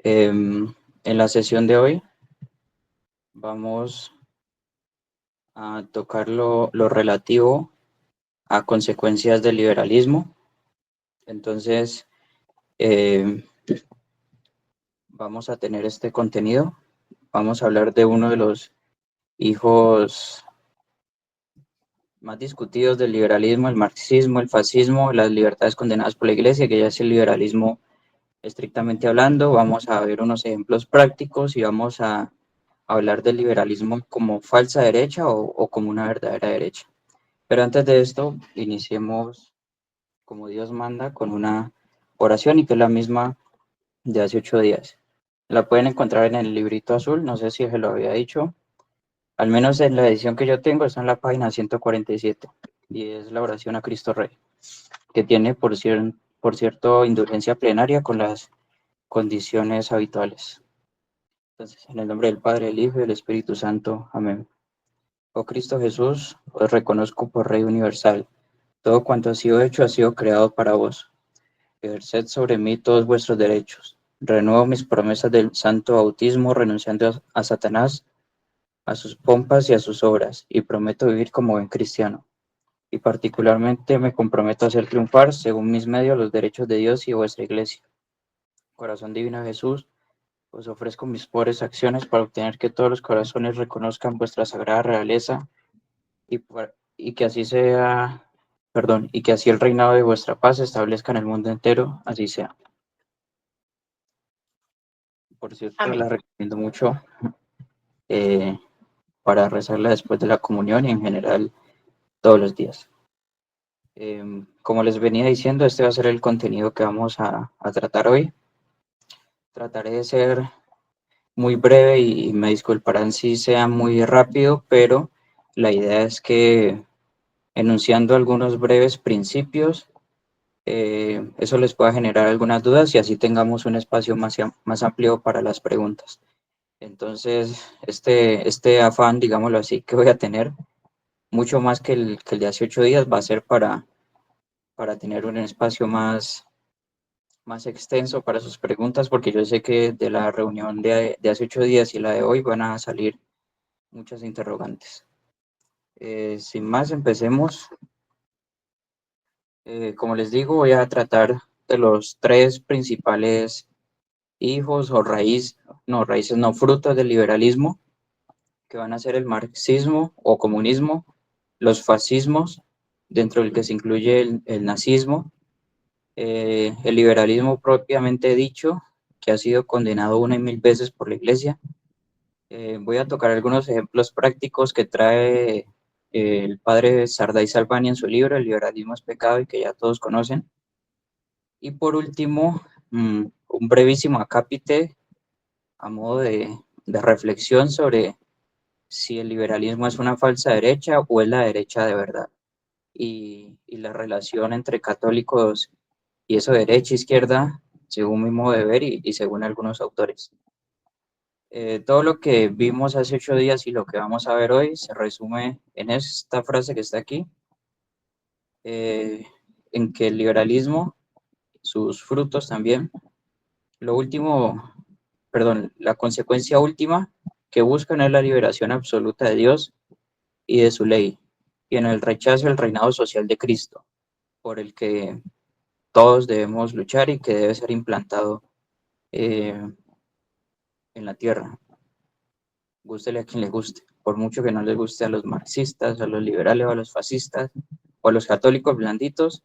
En la sesión de hoy vamos a tocar lo relativo a consecuencias del liberalismo. Entonces, em, vamos a tener este contenido. Vamos a hablar de uno de los hijos más discutidos del liberalismo, el marxismo, el fascismo, las libertades condenadas por la Iglesia, que ya es el liberalismo estrictamente hablando. Vamos a ver unos ejemplos prácticos y vamos a hablar del liberalismo como falsa derecha o como una verdadera derecha. Pero antes de esto, iniciemos como Dios manda con una oración y que es la misma de hace 8 días. La pueden encontrar en el librito azul, no sé si se lo había dicho, al menos en la edición que yo tengo está en la página 147 y es la oración a Cristo Rey, que tiene por cierto indulgencia plenaria con las condiciones habituales. Entonces, en el nombre del Padre, del Hijo y del Espíritu Santo. Amén. Oh Cristo Jesús, os reconozco por Rey universal. Todo cuanto ha sido creado para vos. Ejerced sobre mí todos vuestros derechos. Renuevo mis promesas del santo bautismo, renunciando a Satanás, a sus pompas y a sus obras, y prometo vivir como buen cristiano. Y particularmente me comprometo a hacer triunfar, según mis medios, los derechos de Dios y vuestra Iglesia. Corazón divino de Jesús, os ofrezco mis pobres acciones para obtener que todos los corazones reconozcan vuestra sagrada realeza y que así sea, perdón, y que así el reinado de vuestra paz se establezca en el mundo entero, así sea. Por cierto, Amén. la recomiendo mucho eh, para rezarla después de la comunión y en general todos los días. Como les venía diciendo, este va a ser el contenido que vamos a tratar hoy. Trataré de ser muy breve y me disculparán si sea muy rápido, pero la idea es que enunciando algunos breves principios, eso les pueda generar algunas dudas y así tengamos un espacio más amplio para las preguntas. Entonces, este afán, digámoslo así, que voy a tener, mucho más que el de hace 8 días, va a ser para tener un espacio más extenso para sus preguntas, porque yo sé que de la reunión de hace 8 días y la de hoy van a salir muchas interrogantes. Sin más, empecemos. Como les digo, voy a tratar de los tres principales hijos o raíces no, frutos del liberalismo, que van a ser el marxismo o comunismo, los fascismos, dentro del que se incluye el nazismo, el liberalismo propiamente dicho, que ha sido condenado una y mil veces por la Iglesia. Voy a tocar algunos ejemplos prácticos que trae el padre Sardá y Salvani en su libro, El liberalismo es pecado, y que ya todos conocen. Y por último, un brevísimo acápite a modo de reflexión sobre si el liberalismo es una falsa derecha o es la derecha de verdad. Y la relación entre católicos y eso, derecha, izquierda, según mi modo de ver y según algunos autores. Todo lo que vimos hace 8 días y lo que vamos a ver hoy se resume en esta frase que está aquí, en que el liberalismo, sus frutos también, lo último, perdón, la consecuencia última que buscan es la liberación absoluta de Dios y de su ley, y en el rechazo al reinado social de Cristo, por el que todos debemos luchar y que debe ser implantado en la tierra, gústele a quien le guste, por mucho que no les guste a los marxistas, a los liberales o a los fascistas o a los católicos blanditos,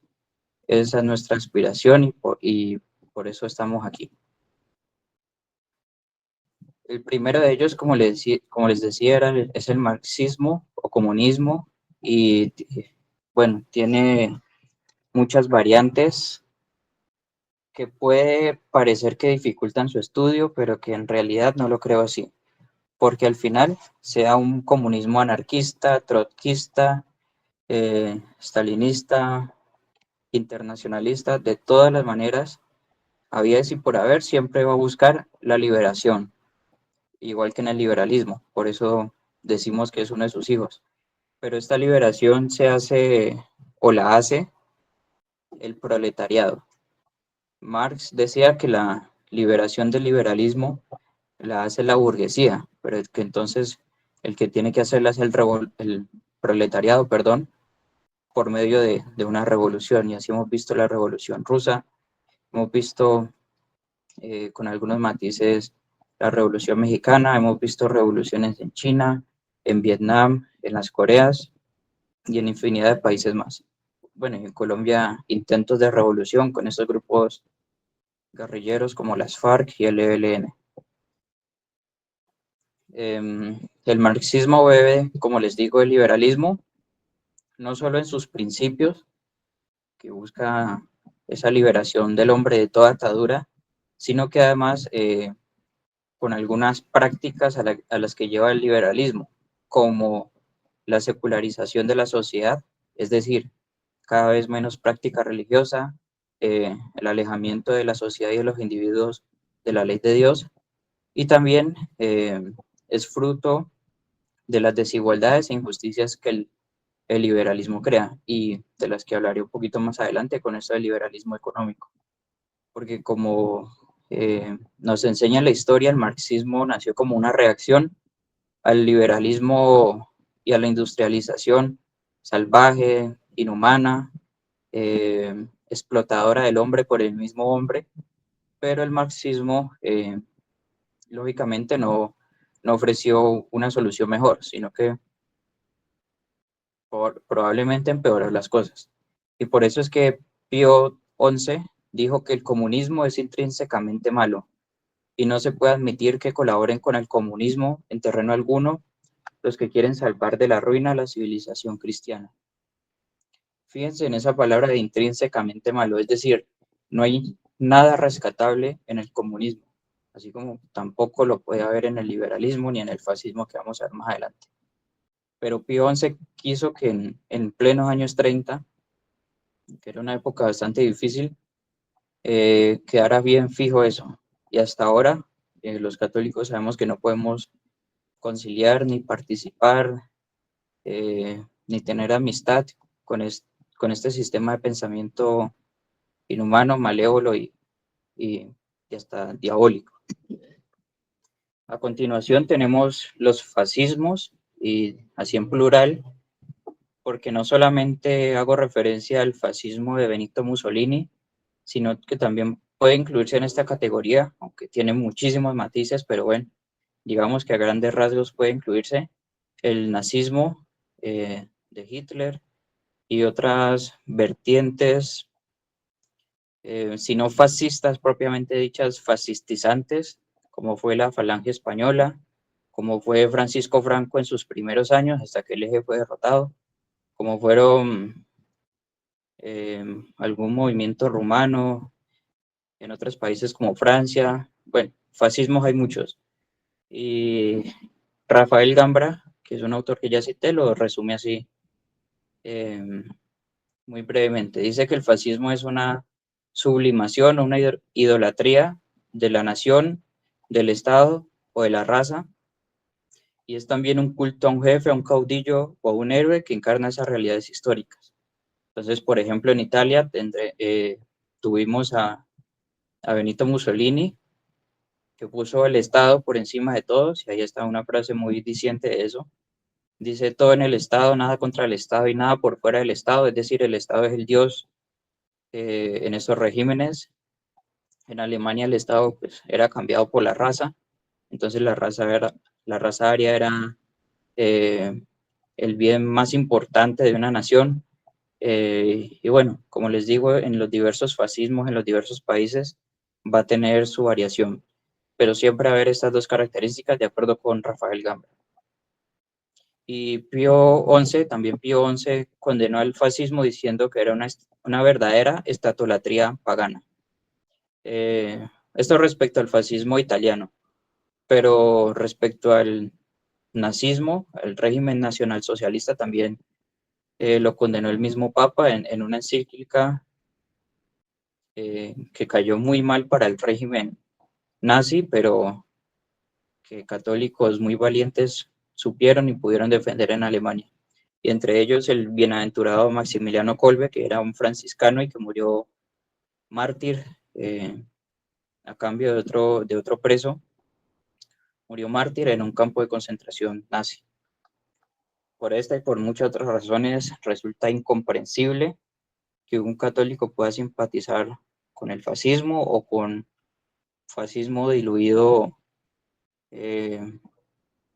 esa es nuestra aspiración y por eso estamos aquí. El primero de ellos, como les decía, es el marxismo o comunismo y bueno, tiene muchas variantes que puede parecer que dificultan su estudio, pero que en realidad no lo creo así, porque al final, sea un comunismo anarquista, trotskista, stalinista, internacionalista, de todas las maneras, había y por haber, siempre va a buscar la liberación, igual que en el liberalismo, por eso decimos que es uno de sus hijos. Pero esta liberación se hace o la hace el proletariado. Marx decía que liberación del liberalismo la hace la burguesía, pero es que entonces el que tiene que hacerla es el proletariado, perdón, por medio de una revolución. Y así hemos visto la revolución rusa, hemos visto con algunos matices la revolución mexicana, hemos visto revoluciones en China, en Vietnam, en las Coreas y en infinidad de países más. Bueno, y en Colombia intentos de revolución con estos grupos guerrilleros como las FARC y el ELN. El marxismo bebe, como les digo, el liberalismo, no solo en sus principios, que busca esa liberación del hombre de toda atadura, sino que además con algunas prácticas a las que lleva el liberalismo, como la secularización de la sociedad, es decir, cada vez menos práctica religiosa, el alejamiento de la sociedad y de los individuos de la ley de Dios, y también es fruto de las desigualdades e injusticias que el liberalismo crea y de las que hablaré un poquito más adelante con esto del liberalismo económico. Porque como nos enseña la historia, el marxismo nació como una reacción al liberalismo y a la industrialización salvaje, inhumana, explotadora del hombre por el mismo hombre, pero el marxismo lógicamente no ofreció una solución mejor, sino que probablemente empeoró las cosas. Y por eso es que Pío XI dijo que el comunismo es intrínsecamente malo y no se puede admitir que colaboren con el comunismo en terreno alguno los que quieren salvar de la ruina a la civilización cristiana. Fíjense en esa palabra de intrínsecamente malo, es decir, no hay nada rescatable en el comunismo, así como tampoco lo puede haber en el liberalismo ni en el fascismo que vamos a ver más adelante. Pero Pío XI quiso que en plenos años 30, que era una época bastante difícil, quedara bien fijo eso. Y hasta ahora los católicos sabemos que no podemos conciliar ni participar ni tener amistad con, con este sistema de pensamiento inhumano, malévolo y hasta diabólico. A continuación tenemos los fascismos, y así en plural, porque no solamente hago referencia al fascismo de Benito Mussolini, sino que también puede incluirse en esta categoría, aunque tiene muchísimos matices, pero bueno, digamos que a grandes rasgos puede incluirse el nazismo de Hitler y otras vertientes, si no fascistas propiamente dichas, fascistizantes, como fue la Falange Española, como fue Francisco Franco en sus primeros años, hasta que el eje fue derrotado, como fueron algún movimiento rumano en otros países como Francia. Bueno, fascismos hay muchos. Y Rafael Gambra, que es un autor que ya cité, lo resume así muy brevemente. Dice que el fascismo es una sublimación o una idolatría de la nación, del Estado o de la raza, y es también un culto a un jefe, a un caudillo o a un héroe que encarna esas realidades históricas. Entonces, por ejemplo, en Italia tuvimos a Benito Mussolini, que puso el Estado por encima de todos, y ahí está una frase muy diciente de eso. Dice: todo en el Estado, nada contra el Estado y nada por fuera del Estado, es decir, el Estado es el Dios en esos regímenes. En Alemania el Estado pues, era cambiado por la raza, entonces la raza aria era eh, el bien más importante de una nación. Y bueno, como les digo, en los diversos fascismos, en los diversos países, va a tener su variación, pero siempre va a haber estas dos características de acuerdo con Rafael Gambra. Y también Pío XI condenó al fascismo diciendo que era una verdadera estatolatría pagana. Esto respecto al fascismo italiano, pero respecto al nazismo, el régimen nacionalsocialista también lo condenó el mismo Papa en una encíclica que cayó muy mal para el régimen nazi, pero que católicos muy valientes supieron y pudieron defender en Alemania. Y entre ellos el bienaventurado Maximiliano Kolbe, que era un franciscano y que murió mártir a cambio de otro preso, murió mártir en un campo de concentración nazi. Por esta y por muchas otras razones resulta incomprensible que un católico pueda simpatizar con el fascismo o con fascismo diluido, eh,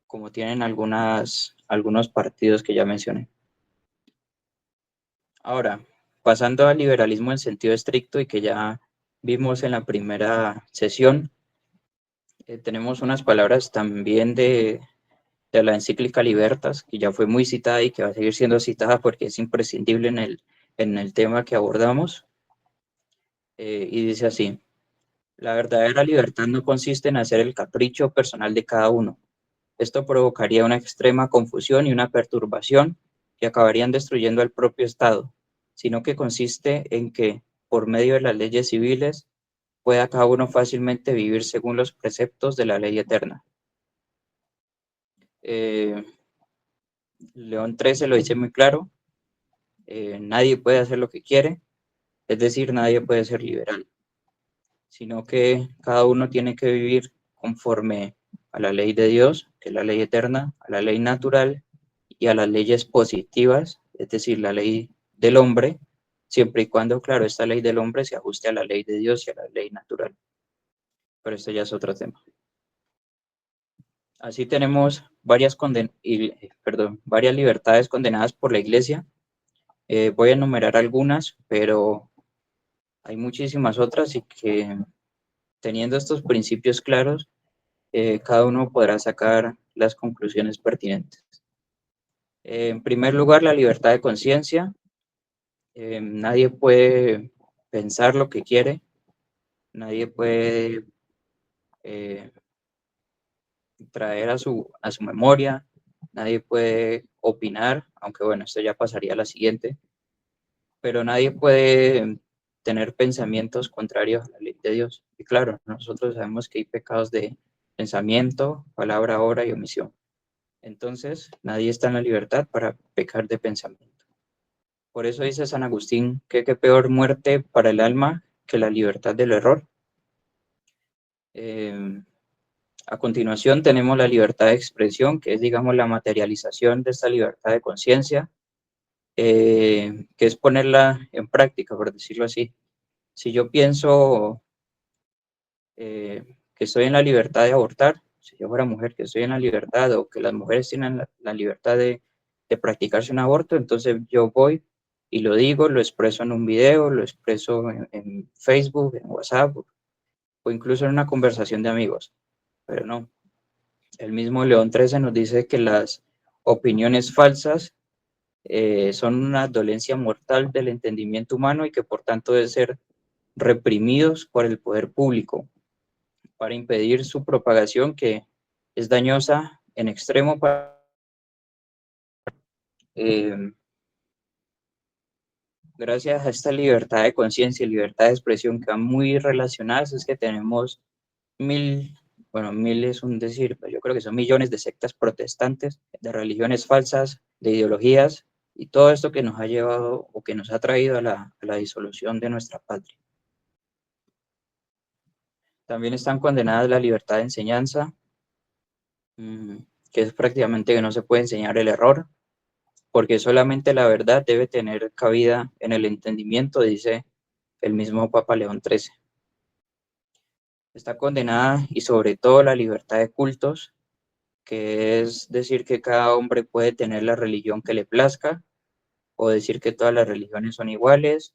como tienen algunos partidos que ya mencioné. Ahora, pasando al liberalismo en sentido estricto y que ya vimos en la primera sesión, tenemos unas palabras también de la encíclica Libertas, que ya fue muy citada y que va a seguir siendo citada porque es imprescindible en el tema que abordamos. Y dice así: la verdadera libertad no consiste en hacer el capricho personal de cada uno. Esto provocaría una extrema confusión y una perturbación que acabarían destruyendo el propio Estado, sino que consiste en que, por medio de las leyes civiles, pueda cada uno fácilmente vivir según los preceptos de la ley eterna. Eh, León XIII lo dice muy claro: nadie puede hacer lo que quiere, es decir, nadie puede ser liberal, sino que cada uno tiene que vivir conforme a la ley de Dios, que es la ley eterna, a la ley natural y a las leyes positivas, es decir, la ley del hombre, siempre y cuando, claro, esta ley del hombre se ajuste a la ley de Dios y a la ley natural. Pero esto ya es otro tema. Así tenemos varias libertades condenadas por la Iglesia. Voy a enumerar algunas, pero hay muchísimas otras y que teniendo estos principios claros, cada uno podrá sacar las conclusiones pertinentes. En primer lugar, la libertad de conciencia. Nadie puede pensar lo que quiere, nadie puede eh, traer a su memoria, nadie puede opinar, aunque bueno, esto ya pasaría a la siguiente, pero nadie puede tener pensamientos contrarios a la ley de Dios. Y claro, nosotros sabemos que hay pecados de pensamiento, palabra, obra y omisión. Entonces, nadie está en la libertad para pecar de pensamiento. Por eso dice San Agustín que qué peor muerte para el alma que la libertad del error. Eh, a continuación tenemos la libertad de expresión, que es, digamos, la materialización de esta libertad de conciencia, que es ponerla en práctica, por decirlo así. Si yo pienso que estoy en la libertad de abortar, si yo fuera mujer, que estoy en la libertad, o que las mujeres tienen la libertad de practicarse un aborto, entonces yo voy y lo digo, lo expreso en un video, lo expreso en Facebook, en WhatsApp, o incluso en una conversación de amigos. Pero no, el mismo León XIII nos dice que las opiniones falsas son una dolencia mortal del entendimiento humano y que por tanto deben ser reprimidos por el poder público para impedir su propagación, que es dañosa en extremo para... Eh, gracias a esta libertad de conciencia y libertad de expresión que van muy relacionadas, es que tenemos mil, bueno, mil es un decir, pero yo creo que son millones de sectas protestantes, de religiones falsas, de ideologías, y todo esto que nos ha llevado o que nos ha traído a la disolución de nuestra patria. También están condenadas la libertad de enseñanza, que es prácticamente que no se puede enseñar el error, porque solamente la verdad debe tener cabida en el entendimiento, dice el mismo Papa León XIII. Está condenada y sobre todo la libertad de cultos, que es decir que cada hombre puede tener la religión que le plazca, o decir que todas las religiones son iguales,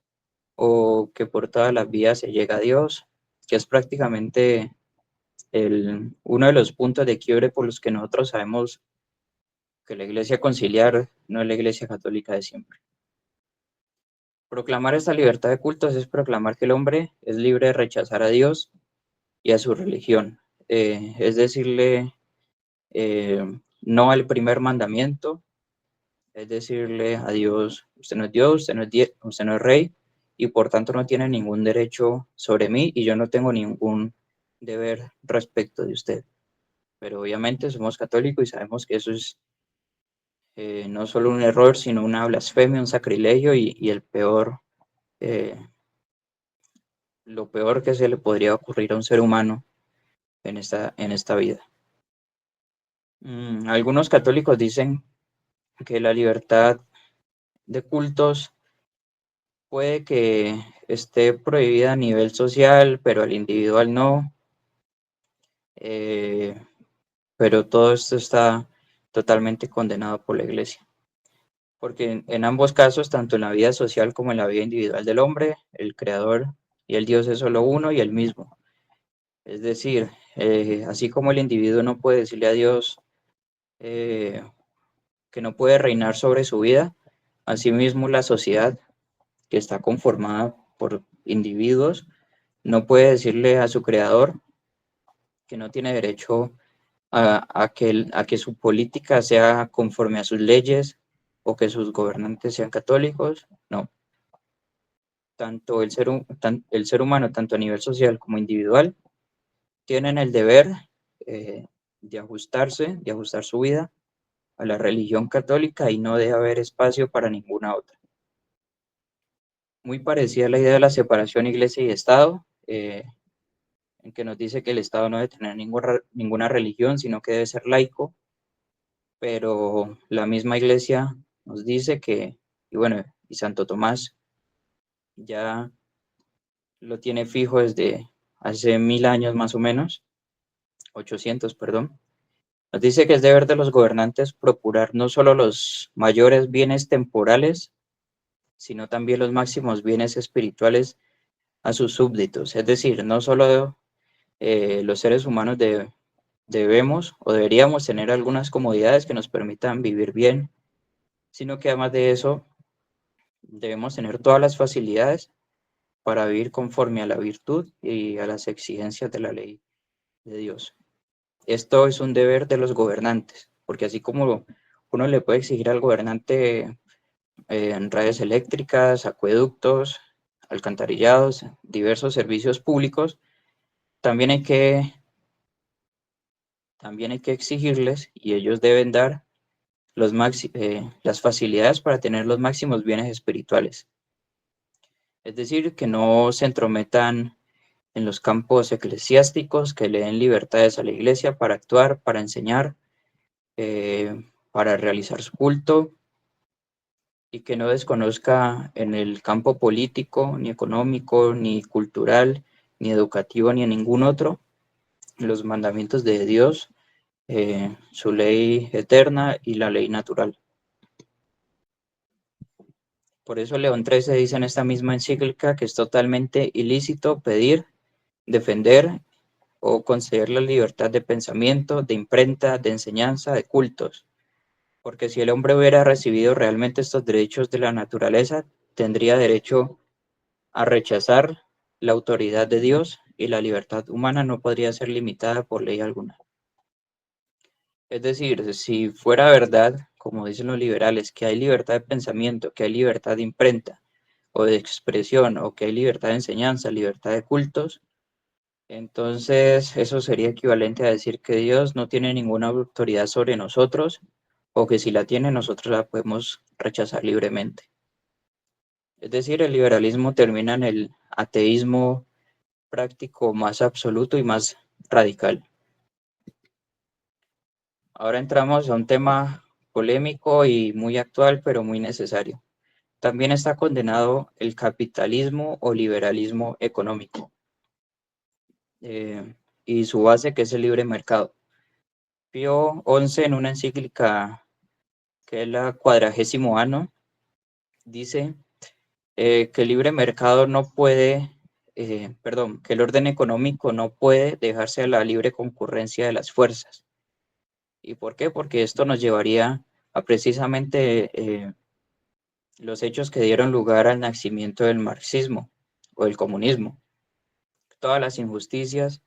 o que por todas las vías se llega a Dios, que es prácticamente uno de los puntos de quiebre por los que nosotros sabemos que la Iglesia conciliar no es la Iglesia católica de siempre. Proclamar esta libertad de cultos es proclamar que el hombre es libre de rechazar a Dios y a su religión. Es decirle no al primer mandamiento, es decirle a Dios: usted no es Dios, usted no es rey, y por tanto no tiene ningún derecho sobre mí y yo no tengo ningún deber respecto de usted. Pero obviamente somos católicos y sabemos que eso es no solo un error, sino una blasfemia, un sacrilegio y el peor, eh, lo peor que se le podría ocurrir a un ser humano en esta vida. Algunos católicos dicen que la libertad de cultos puede que esté prohibida a nivel social, pero al individual no. Eh, pero todo esto está totalmente condenado por la Iglesia. Porque en ambos casos, tanto en la vida social como en la vida individual del hombre, el Creador y el Dios es solo uno y el mismo. Es decir, así como el individuo no puede decirle a Dios eh, que no puede reinar sobre su vida, asimismo la sociedad, que está conformada por individuos, no puede decirle a su Creador que no tiene derecho a que su política sea conforme a sus leyes o que sus gobernantes sean católicos. No, tanto el ser humano, tanto a nivel social como individual, tienen el deber eh, de ajustar su vida a la religión católica y no debe haber espacio para ninguna otra. Muy parecida a la idea de la separación iglesia y Estado, en que nos dice que el Estado no debe tener ninguna religión, sino que debe ser laico, pero la misma iglesia nos dice que, y bueno, y Santo Tomás ya lo tiene fijo desde hace 1000 años más o menos, 800, perdón. Nos dice que es deber de los gobernantes procurar no solo los mayores bienes temporales, sino también los máximos bienes espirituales a sus súbditos. Es decir, no solo los seres humanos debemos o deberíamos tener algunas comodidades que nos permitan vivir bien, sino que además de eso debemos tener todas las facilidades para vivir conforme a la virtud y a las exigencias de la ley de Dios. Esto es un deber de los gobernantes, porque así como uno le puede exigir al gobernante en redes eléctricas, acueductos, alcantarillados, diversos servicios públicos, también hay que, también hay que exigirles y ellos deben dar las facilidades para tener los máximos bienes espirituales. Es decir, que no se entrometan en los campos eclesiásticos, que le den libertades a la iglesia para actuar, para enseñar, para realizar su culto y que no desconozca en el campo político, ni económico, ni cultural, ni educativo, ni en ningún otro, los mandamientos de Dios, su ley eterna y la ley natural. Por eso León XIII dice en esta misma encíclica que es totalmente ilícito pedir, defender o conceder la libertad de pensamiento, de imprenta, de enseñanza, de cultos, porque si el hombre hubiera recibido realmente estos derechos de la naturaleza, tendría derecho a rechazar la autoridad de Dios y la libertad humana no podría ser limitada por ley alguna. Es decir, si fuera verdad, como dicen los liberales, que hay libertad de pensamiento, que hay libertad de imprenta o de expresión, o que hay libertad de enseñanza, libertad de cultos, entonces eso sería equivalente a decir que Dios no tiene ninguna autoridad sobre nosotros o que si la tiene nosotros la podemos rechazar libremente. Es decir, el liberalismo termina en el ateísmo práctico más absoluto y más radical. Ahora entramos a un tema polémico y muy actual, pero muy necesario. También está condenado el capitalismo o liberalismo económico y su base que es el libre mercado. Pío XI en una encíclica que es la 40º ano dice que el libre mercado no puede, que el orden económico no puede dejarse a la libre concurrencia de las fuerzas. ¿Y por qué? Porque esto nos llevaría a precisamente los hechos que dieron lugar al nacimiento del marxismo o del comunismo. Todas las injusticias,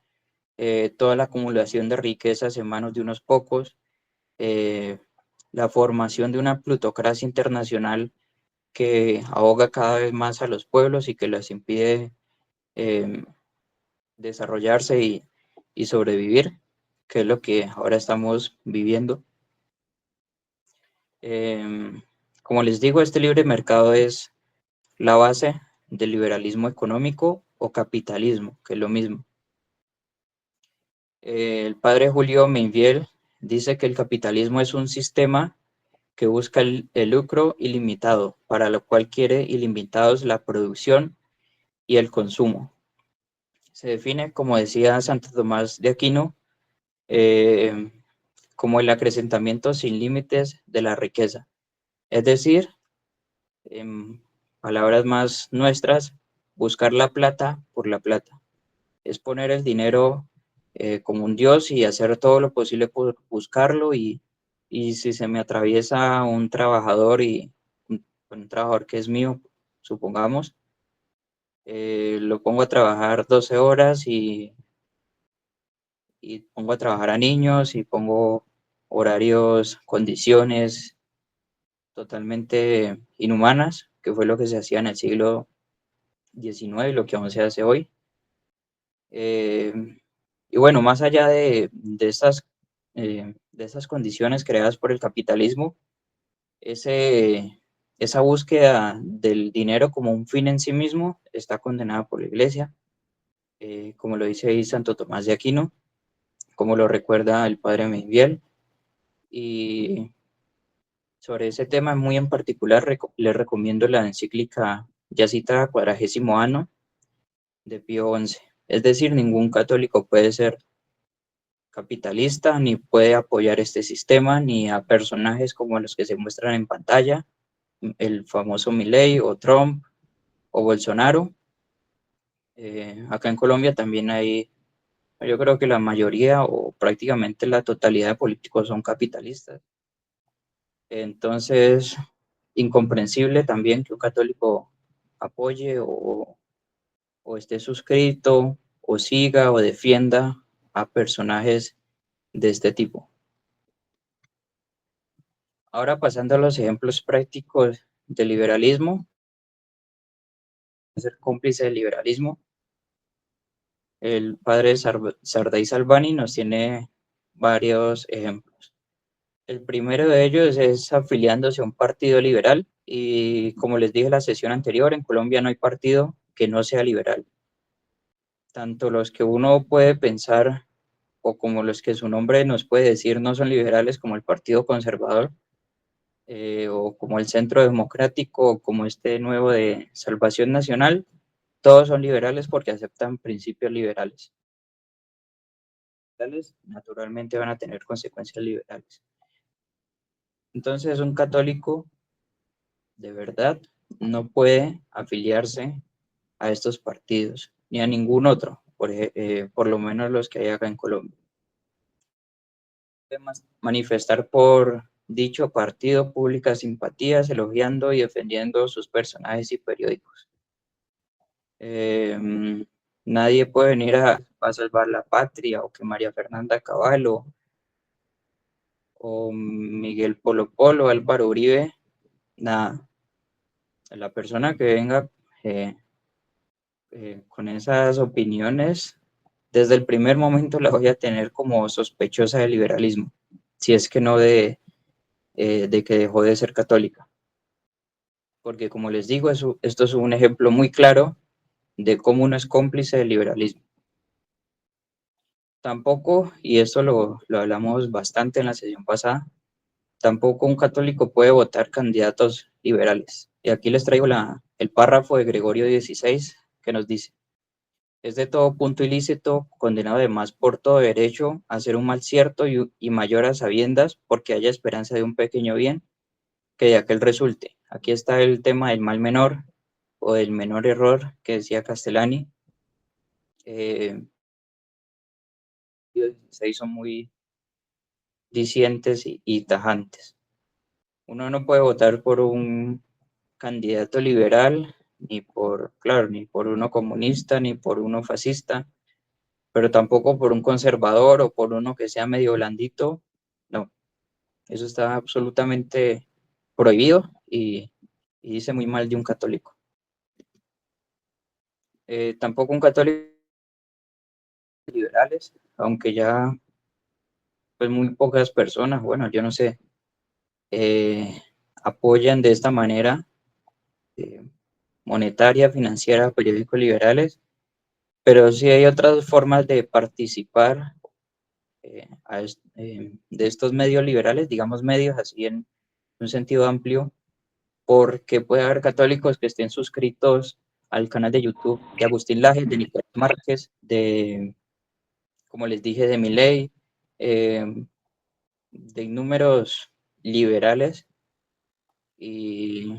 toda la acumulación de riquezas en manos de unos pocos, eh, la formación de una plutocracia internacional que ahoga cada vez más a los pueblos y que les impide eh, desarrollarse y sobrevivir, que es lo que ahora estamos viviendo. Como les digo, este libre mercado es la base del liberalismo económico o capitalismo, que es lo mismo. El padre Julio Mainviel dice que el capitalismo es un sistema que busca el lucro ilimitado, para lo cual quiere ilimitados la producción y el consumo. Se define, como decía Santo Tomás de Aquino, eh, como el acrecentamiento sin límites de la riqueza. Es decir, en palabras más nuestras, buscar la plata por la plata. Es poner el dinero como un dios y hacer todo lo posible por buscarlo y si se me atraviesa un trabajador y un trabajador que es mío, supongamos, lo pongo a trabajar 12 horas y pongo a trabajar a niños y pongo horarios, condiciones totalmente inhumanas, que fue lo que se hacía en el siglo XIX y lo que aún se hace hoy. Eh, y bueno, más allá de estas condiciones creadas por el capitalismo, esa búsqueda del dinero como un fin en sí mismo está condenada por la Iglesia, como lo dice ahí Santo Tomás de Aquino, como lo recuerda el padre Miguel. Y sobre ese tema muy en particular les recomiendo la encíclica ya citada Quadragésimo Anno de Pío XI. Es decir, ningún católico puede ser capitalista, ni puede apoyar este sistema, ni a personajes como los que se muestran en pantalla, el famoso Milei o Trump o Bolsonaro. Acá en Colombia también hay, yo creo que la mayoría o prácticamente la totalidad de políticos son capitalistas. Entonces, incomprensible también que un católico apoye o esté suscrito o siga o defienda a personajes de este tipo. Ahora pasando a los ejemplos prácticos del liberalismo, ser cómplice del liberalismo, el padre Sardá Salvani nos tiene varios ejemplos. El primero de ellos es afiliándose a un partido liberal y como les dije en la sesión anterior, en Colombia no hay partido que no sea liberal. Tanto los que uno puede pensar o como los que su nombre nos puede decir no son liberales, como el Partido Conservador, o como el Centro Democrático, o como este nuevo de Salvación Nacional, todos son liberales porque aceptan principios liberales. Naturalmente van a tener consecuencias liberales. Entonces, un católico de verdad no puede afiliarse a estos partidos ni a ningún otro, por lo menos los que hay acá en Colombia. Manifestar por dicho partido públicas simpatías, elogiando y defendiendo sus personajes y periódicos. Nadie puede venir a salvar la patria o que María Fernanda Caballo o Miguel Polo Polo, Álvaro Uribe, nada. La persona que venga eh, con esas opiniones, desde el primer momento la voy a tener como sospechosa de liberalismo, si es que no de que dejó de ser católica. Porque como les digo, esto es un ejemplo muy claro de cómo uno es cómplice del liberalismo. Tampoco, y esto lo hablamos bastante en la sesión pasada, tampoco un católico puede votar candidatos liberales. Y aquí les traigo el párrafo de Gregorio XVI que nos dice: es de todo punto ilícito, condenado además por todo derecho, a hacer un mal cierto y mayor a sabiendas, porque haya esperanza de un pequeño bien, que de aquel resulte. Aquí está el tema del mal menor o del menor error que decía Castellani. Se hizo muy dicientes y tajantes. Uno no puede votar por un candidato liberal, ni por, claro, ni por uno comunista, ni por uno fascista, pero tampoco por un conservador o por uno que sea medio blandito. No, eso está absolutamente prohibido y dice muy mal de un católico. Tampoco un católico liberales, aunque ya pues muy pocas personas, bueno, yo no sé, eh, apoyan de esta manera monetaria, financiera, periódicos liberales. pero sí hay otras formas de participar de estos medios liberales, digamos medios así en un sentido amplio, porque puede haber católicos que estén suscritos al canal de YouTube de Agustín Laje, de Nicolás Márquez, de, como les dije, de Milei, eh, de innúmeros liberales y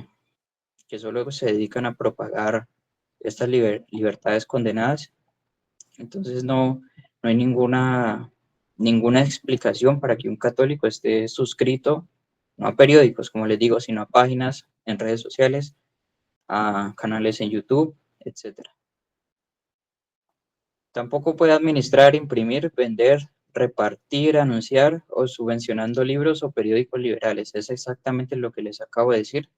que solo se dedican a propagar estas libertades condenadas. Entonces no hay ninguna explicación para que un católico esté suscrito, no a periódicos, como les digo, sino a páginas en redes sociales, a canales en YouTube, etcétera. Tampoco puede administrar, imprimir, vender, repartir, anunciar o subvencionando libros o periódicos liberales. Es exactamente lo que les acabo de decir,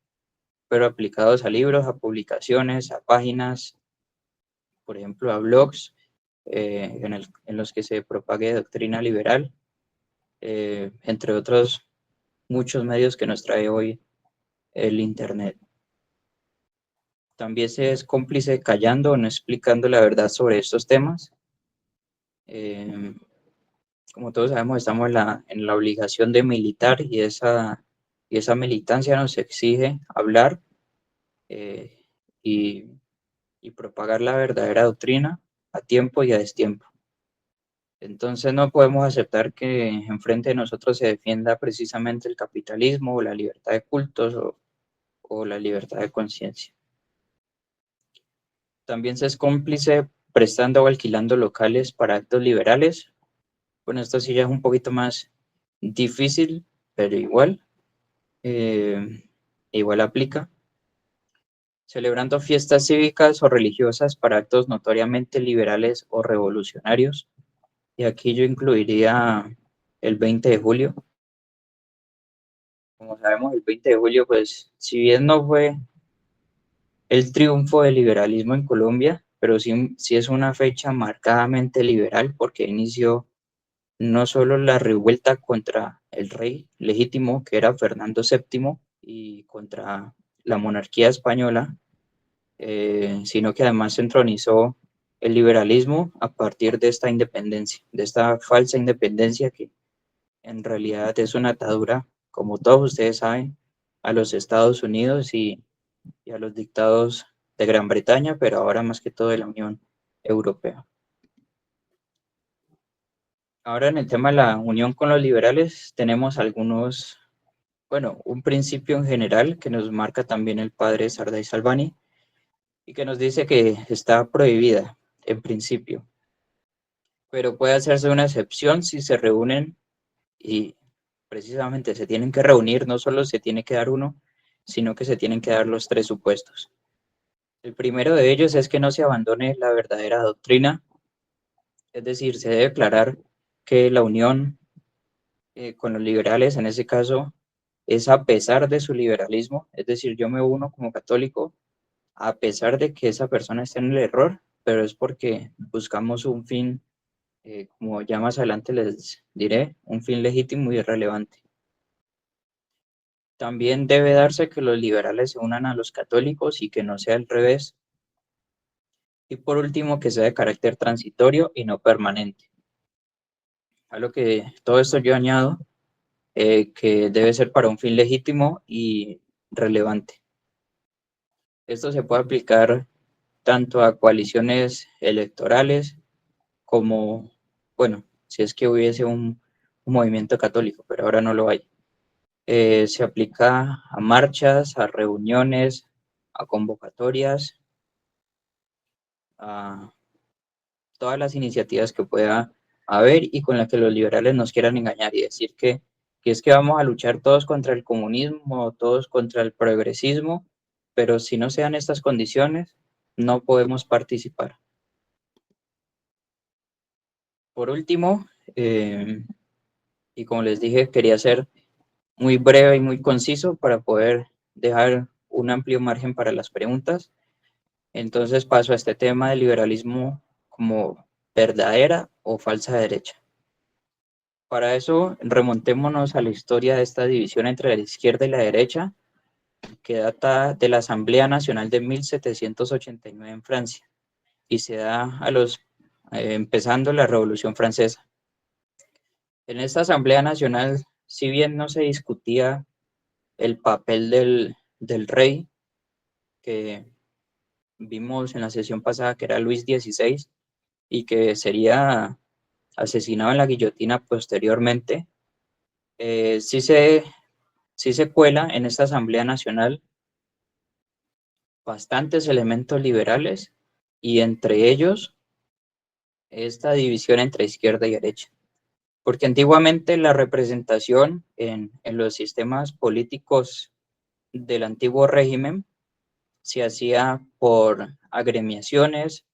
pero aplicados a libros, a publicaciones, a páginas, por ejemplo, a blogs en los que se propague doctrina liberal, entre otros muchos medios que nos trae hoy el Internet. También se es cómplice callando o no explicando la verdad sobre estos temas. Eh, Como todos sabemos, estamos en la obligación de militar y esa militancia nos exige hablar eh, y, y propagar la verdadera doctrina a tiempo y a destiempo. Entonces no podemos aceptar que enfrente de nosotros se defienda precisamente el capitalismo o la libertad de cultos o la libertad de conciencia. También se es cómplice prestando o alquilando locales para actos liberales. Bueno, esto sí ya es un poquito más difícil, pero eh, igual aplica. Celebrando fiestas cívicas o religiosas para actos notoriamente liberales o revolucionarios. Y aquí yo incluiría el 20 de julio. Como sabemos, el 20 de julio, pues, si bien no fue el triunfo del liberalismo en Colombia, pero sí es una fecha marcadamente liberal porque inició no solo la revuelta contra el rey legítimo, que era Fernando VII, y contra la monarquía española, sino que además se entronizó el liberalismo a partir de esta independencia, de esta falsa independencia que en realidad es una atadura, como todos ustedes saben, a los Estados Unidos y a los dictados de Gran Bretaña, pero ahora más que todo de la Unión Europea. Ahora en el tema de la unión con los liberales tenemos algunos, bueno, un principio en general que nos marca también el padre Sardá Salvani y que nos dice que está prohibida en principio, pero puede hacerse una excepción si se reúnen y precisamente se tienen que reunir, no solo se tiene que dar uno, sino que se tienen que dar los tres supuestos. El primero de ellos es que no se abandone la verdadera doctrina, es decir, se debe aclarar que la unión con los liberales, en ese caso, es a pesar de su liberalismo, es decir, yo me uno como católico a pesar de que esa persona esté en el error, pero es porque buscamos un fin, como ya más adelante les diré, un fin legítimo y relevante. También debe darse que los liberales se unan a los católicos y que no sea al revés. Y por último, que sea de carácter transitorio y no permanente. A lo que todo esto yo añado que debe ser para un fin legítimo y relevante. Esto se puede aplicar tanto a coaliciones electorales como, bueno, si es que hubiese un movimiento católico, pero ahora no lo hay. Se aplica a marchas, a reuniones, a convocatorias, a todas las iniciativas que pueda haber y con las que los liberales nos quieran engañar y decir que es que vamos a luchar todos contra el comunismo, todos contra el progresismo, pero si no se dan estas condiciones, no podemos participar. Por último, y como les dije, quería ser muy breve y muy conciso para poder dejar un amplio margen para las preguntas. Entonces paso a este tema del liberalismo como verdadera o falsa derecha. Para eso, remontémonos a la historia de esta división entre la izquierda y la derecha, que data de la Asamblea Nacional de 1789 en Francia. y se da empezando la Revolución Francesa. En esta Asamblea Nacional, si bien no se discutía el papel del rey, que vimos en la sesión pasada que era Luis XVI y que sería asesinado en la guillotina posteriormente, eh, sí se, sí se cuela en esta Asamblea Nacional bastantes elementos liberales y entre ellos esta división entre izquierda y derecha. Porque antiguamente la representación en los sistemas políticos del antiguo régimen se hacía por agremiaciones.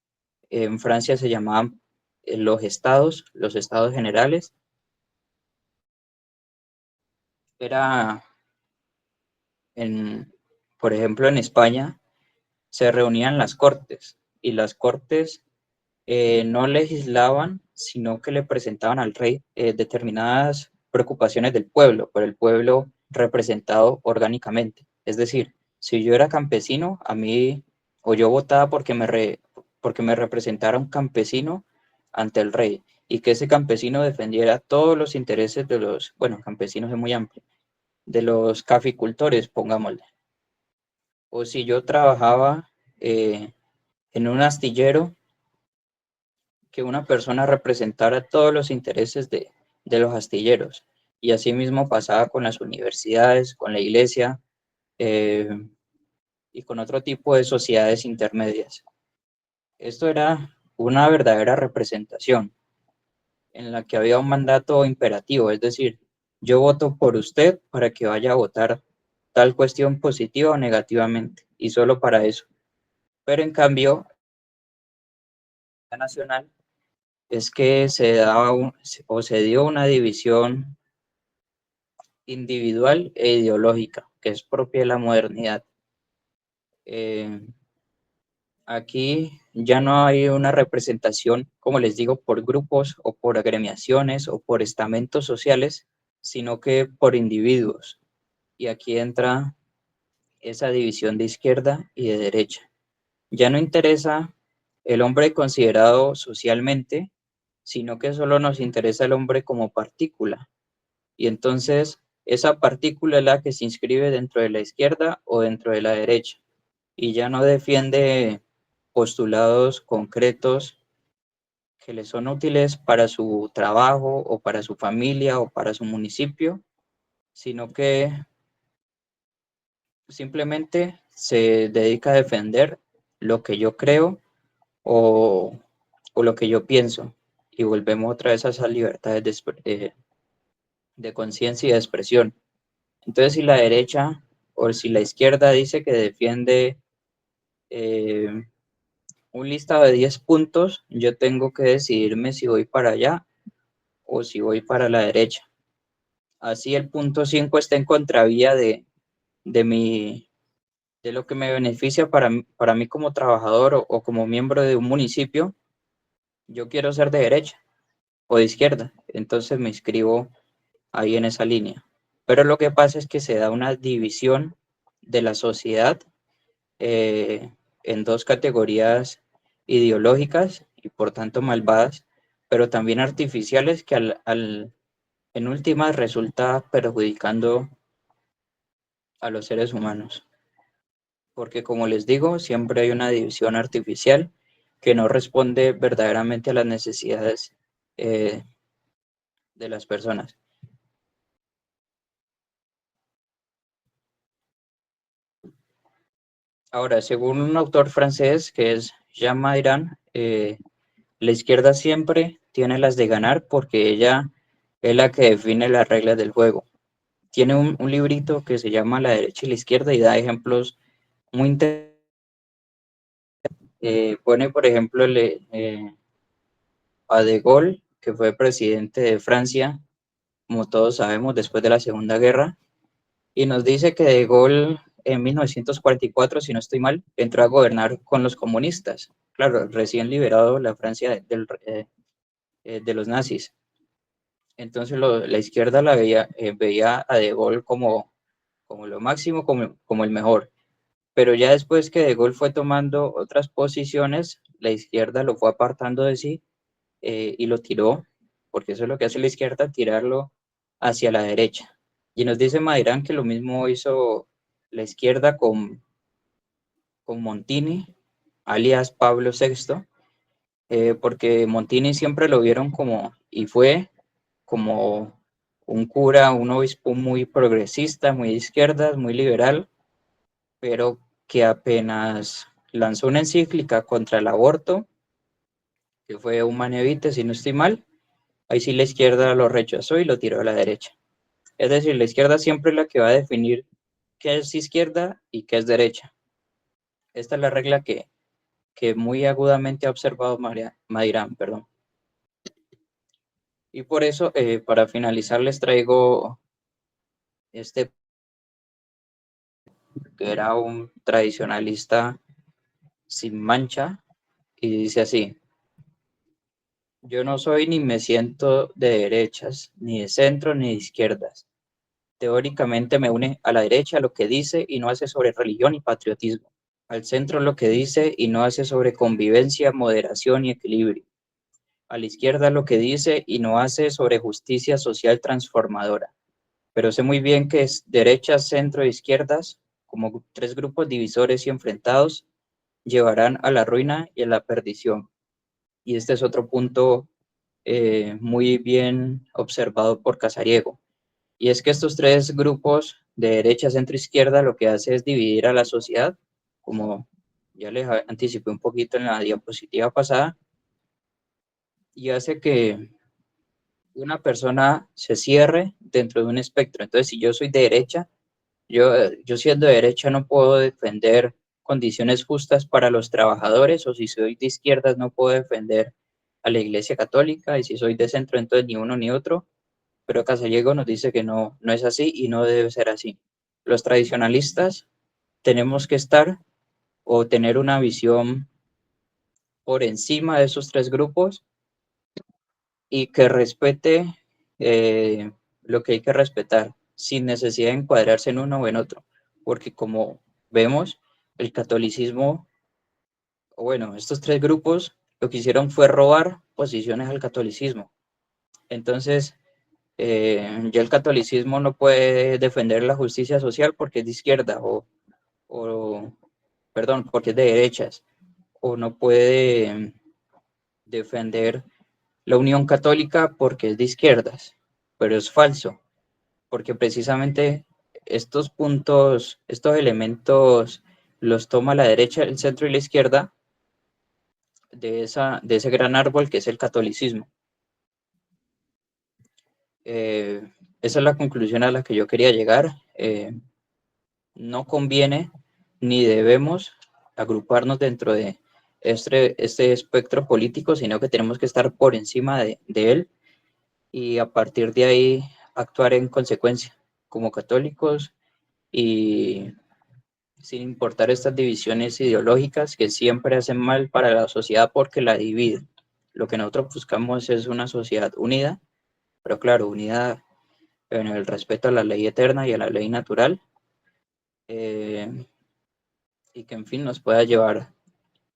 En Francia se llamaban los estados generales. Era, en, por ejemplo, en España se reunían las cortes y las cortes no legislaban, sino que le presentaban al rey determinadas preocupaciones del pueblo, por el pueblo representado orgánicamente. Es decir, si yo era campesino, a mí, o yo votaba porque me representara un campesino ante el rey y que ese campesino defendiera todos los intereses de los, bueno, campesinos es muy amplio, de los caficultores, pongámosle. O si yo trabajaba en un astillero, que una persona representara todos los intereses de los astilleros. Y así mismo pasaba con las universidades, con la iglesia eh, y con otro tipo de sociedades intermedias. Esto era una verdadera representación en la que había un mandato imperativo, es decir, yo voto por usted para que vaya a votar tal cuestión positiva o negativamente, y solo para eso. Pero en cambio, la nacional es que se daba o se dio una división individual e ideológica, que es propia de la modernidad. Eh, Aquí ya no hay una representación, como les digo, por grupos o por agremiaciones o por estamentos sociales, sino que por individuos. Y aquí entra esa división de izquierda y de derecha. Ya no interesa el hombre considerado socialmente, sino que solo nos interesa el hombre como partícula. Y entonces esa partícula es la que se inscribe dentro de la izquierda o dentro de la derecha y ya no defiende postulados concretos que le son útiles para su trabajo o para su familia o para su municipio, sino que simplemente se dedica a defender lo que yo creo o, o lo que yo pienso. Y volvemos otra vez a esas libertades de conciencia y de expresión. Entonces, si la derecha o si la izquierda dice que defiende eh, un listado de 10 puntos, yo tengo que decidirme si voy para allá o si voy para la derecha. Así el punto 5 está en contravía de, mi, de lo que me beneficia para mí como trabajador o como miembro de un municipio. Yo quiero ser de derecha o de izquierda, entonces me inscribo ahí en esa línea. Pero lo que pasa es que se da una división de la sociedad eh, en dos categorías ideológicas y por tanto malvadas, pero también artificiales que en últimas resulta perjudicando a los seres humanos. Porque como les digo, siempre hay una división artificial que no responde verdaderamente a las necesidades eh, de las personas. Ahora, según un autor francés que es Jean Mairan, la izquierda siempre tiene las de ganar porque ella es la que define las reglas del juego. Tiene un librito que se llama La derecha y la izquierda y da ejemplos muy interesantes. Pone, por ejemplo, a De Gaulle, que fue presidente de Francia, como todos sabemos, después de la Segunda Guerra, y nos dice que De Gaulle en 1944, si no estoy mal, entró a gobernar con los comunistas. Claro, recién liberado la Francia de los nazis. Entonces la izquierda veía a De Gaulle como lo máximo, como el mejor. pero ya después que De Gaulle fue tomando otras posiciones, la izquierda lo fue apartando de sí y lo tiró, porque eso es lo que hace la izquierda, tirarlo hacia la derecha. Y nos dice Madirán que lo mismo hizo la izquierda con Montini, alias Pablo VI, porque Montini siempre lo vieron como, y fue como un cura, un obispo muy progresista, muy de izquierdas, muy liberal, pero que apenas lanzó una encíclica contra el aborto, que fue Humane Vitae, si no estoy mal, ahí sí la izquierda lo rechazó y lo tiró a la derecha. Es decir, la izquierda siempre es la que va a definir qué es izquierda y qué es derecha. Esta es la regla que muy agudamente ha observado Madirán, perdón. Y por eso, para finalizar, les traigo este, que era un tradicionalista sin mancha, y dice así: yo no soy ni me siento de derechas, ni de centro, ni de izquierdas. Teóricamente me une a la derecha lo que dice y no hace sobre religión y patriotismo, al centro lo que dice y no hace sobre convivencia, moderación y equilibrio, a la izquierda lo que dice y no hace sobre justicia social transformadora. Pero sé muy bien que es derechas, centro e izquierdas, como tres grupos divisores y enfrentados, llevarán a la ruina y a la perdición. Y este es otro punto muy bien observado por Casariego. Y es que estos tres grupos de derecha, centro, izquierda lo que hace es dividir a la sociedad, como ya les anticipé un poquito en la diapositiva pasada, y hace que una persona se cierre dentro de un espectro. Entonces, si yo soy de derecha, yo siendo de derecha no puedo defender condiciones justas para los trabajadores, o si soy de izquierdas no puedo defender a la Iglesia Católica, y si soy de centro, entonces ni uno ni otro. Pero Casallego nos dice que no, no es así y no debe ser así. Los tradicionalistas tenemos que estar o tener una visión por encima de esos tres grupos y que respete lo que hay que respetar, sin necesidad de encuadrarse en uno o en otro, porque como vemos, el catolicismo, o bueno, estos tres grupos lo que hicieron fue robar posiciones al catolicismo. Entonces, ya el catolicismo no puede defender la justicia social porque es de izquierda o perdón, porque es de derechas, o no puede defender la Unión Católica porque es de izquierdas, pero es falso, porque precisamente estos puntos, estos elementos los toma la derecha, el centro y la izquierda de ese gran árbol que es el catolicismo. Eh, Esa es la conclusión a la que yo quería llegar. No conviene ni debemos agruparnos dentro de este espectro político, sino que tenemos que estar por encima de él y a partir de ahí actuar en consecuencia como católicos y sin importar estas divisiones ideológicas que siempre hacen mal para la sociedad porque la dividen. Lo que nosotros buscamos es una sociedad unida, pero claro, unida en el respeto a la ley eterna y a la ley natural, eh, y que en fin nos pueda llevar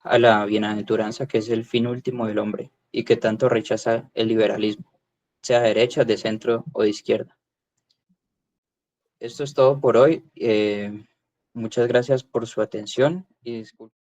a la bienaventuranza, que es el fin último del hombre y que tanto rechaza el liberalismo, sea de derecha, de centro o de izquierda. Esto es todo por hoy. Muchas gracias por su atención y disculpen.